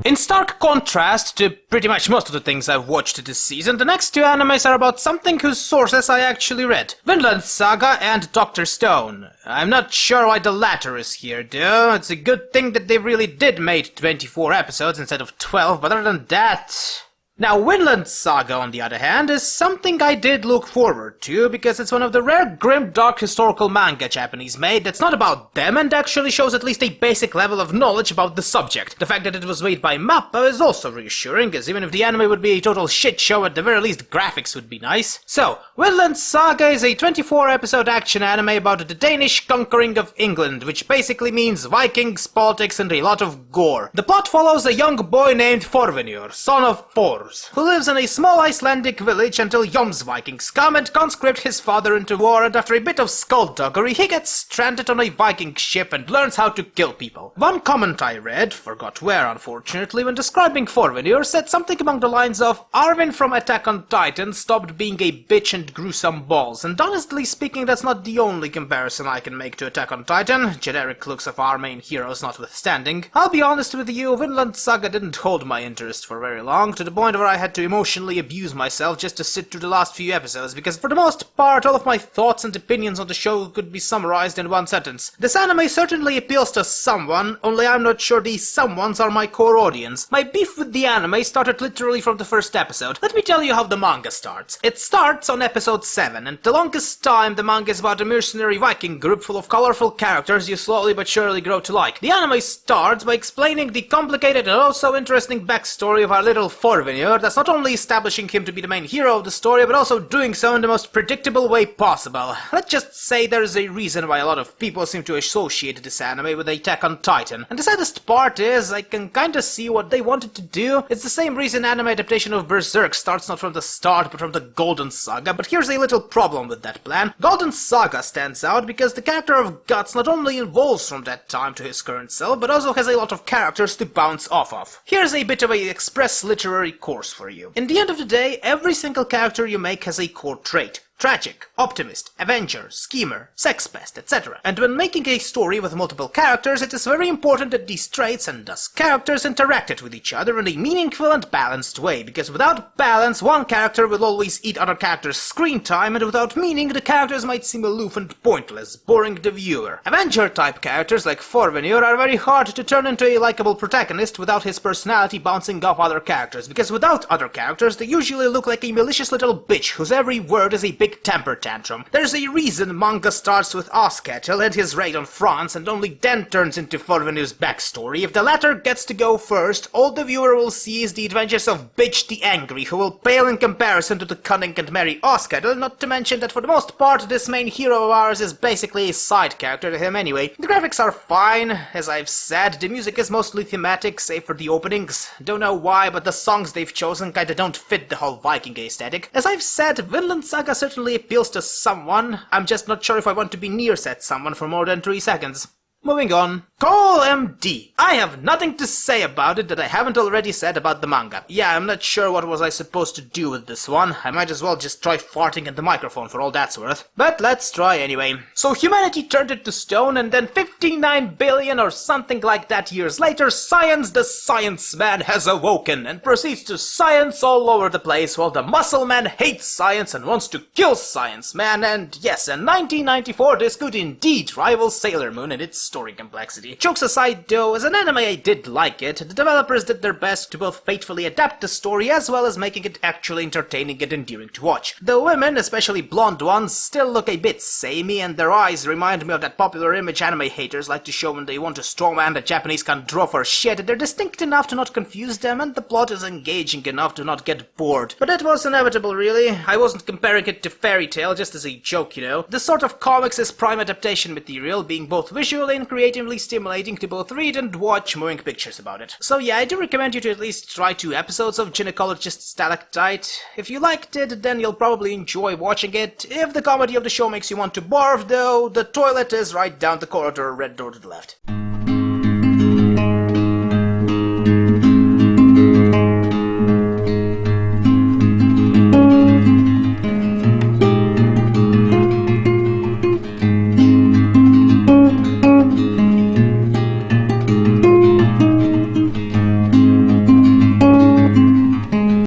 In stark contrast to pretty much most of the things I've watched this season, the next two animes are about something whose sources I actually read. Vinland Saga and Dr.Stone. I'm not sure why the latter is here though. It's a good thing that they really did make 24 episodes instead of 12, but other than that... Now, Vinland Saga, on the other hand, is something I did look forward to, because it's one of the rare grim dark historical manga Japanese made that's not about them and actually shows at least a basic level of knowledge about the subject. The fact that it was made by MAPPA is also reassuring, as even if the anime would be a total shit show, at the very least graphics would be nice. So, Vinland Saga is a 24-episode action anime about the Danish conquering of England, which basically means Vikings, politics, and a lot of gore. The plot follows a young boy named Forvenur, son of Thor, who lives in a small Icelandic village until Vikings come and conscript his father into war, and after a bit of skullduggery he gets stranded on a Viking ship and learns how to kill people. One comment I read, forgot where unfortunately, when describing Forvenur said something along the lines of Arwen from Attack on Titan stopped being a bitch and grew some balls, and honestly speaking that's not the only comparison I can make to Attack on Titan, generic looks of our main heroes notwithstanding. I'll be honest with you, Vinland Saga didn't hold my interest for very long, to the point where I had to emotionally abuse myself just to sit through the last few episodes, because for the most part all of my thoughts and opinions on the show could be summarized in one sentence. This anime certainly appeals to someone, only I'm not sure these someones are my core audience. My beef with the anime started literally from the first episode. Let me tell you how the manga starts. It starts on episode 7, and the longest time the manga is about a mercenary Viking group full of colorful characters you slowly but surely grow to like. The anime starts by explaining the complicated and also interesting backstory of our little Forvenur, that's not only establishing him to be the main hero of the story, but also doing so in the most predictable way possible. Let's just say there is a reason why a lot of people seem to associate this anime with Attack on Titan. And the saddest part is, I can kinda see what they wanted to do. It's the same reason anime adaptation of Berserk starts not from the start, but from the Golden Saga, but here's a little problem with that plan. Golden Saga stands out because the character of Guts not only evolves from that time to his current self, but also has a lot of characters to bounce off of. Here's a bit of a express literary course for you. In the end of the day, every single character you make has a core trait. Tragic, optimist, avenger, schemer, sex pest, etc. And when making a story with multiple characters, it is very important that these traits and thus characters interacted with each other in a meaningful and balanced way, because without balance, one character will always eat other characters' screen time, and without meaning, the characters might seem aloof and pointless, boring the viewer. Avenger-type characters like Forvenur are very hard to turn into a likable protagonist without his personality bouncing off other characters, because without other characters, they usually look like a malicious little bitch whose every word is a big temper tantrum. There's a reason manga starts with Oscatel and his raid on France and only then turns into Forvenur's backstory. If the latter gets to go first, all the viewer will see is the adventures of Bitch the Angry, who will pale in comparison to the cunning and merry Oscatel, not to mention that for the most part this main hero of ours is basically a side character to him anyway. The graphics are fine, as I've said, the music is mostly thematic, save for the openings. Don't know why, but the songs they've chosen kinda don't fit the whole Viking aesthetic. As I've said, Vinland Saga certainly appeals to someone, I'm just not sure if I want to be near said someone for more than 3 seconds. Moving on. Call MD. I have nothing to say about it that I haven't already said about the manga. Yeah, I'm not sure what was I supposed to do with this one. I might as well just try farting in the microphone for all that's worth. But let's try anyway. So humanity turned it to stone, and then 59 billion or something like that years later, Science the Science Man has awoken and proceeds to science all over the place, while the Muscle Man hates science and wants to kill Science Man, and yes, in 1994 this could indeed rival Sailor Moon in its story complexity. Jokes aside though, as an anime I did like it. The developers did their best to both faithfully adapt the story as well as making it actually entertaining and endearing to watch. The women, especially blonde ones, still look a bit samey, and their eyes remind me of that popular image anime haters like to show when they want to strawman the Japanese can draw for shit. They're distinct enough to not confuse them, and the plot is engaging enough to not get bored. But it was inevitable really. I wasn't comparing it to Fairy Tail just as a joke, you know. This sort of comics is prime adaptation material, being both visually and creatively stimulating to both read and watch moving pictures about it. So yeah, I do recommend you to at least try 2 episodes of Gynecologist Stalactite. If you liked it, then you'll probably enjoy watching it. If the comedy of the show makes you want to barf though, the toilet is right down the corridor, red door to the left.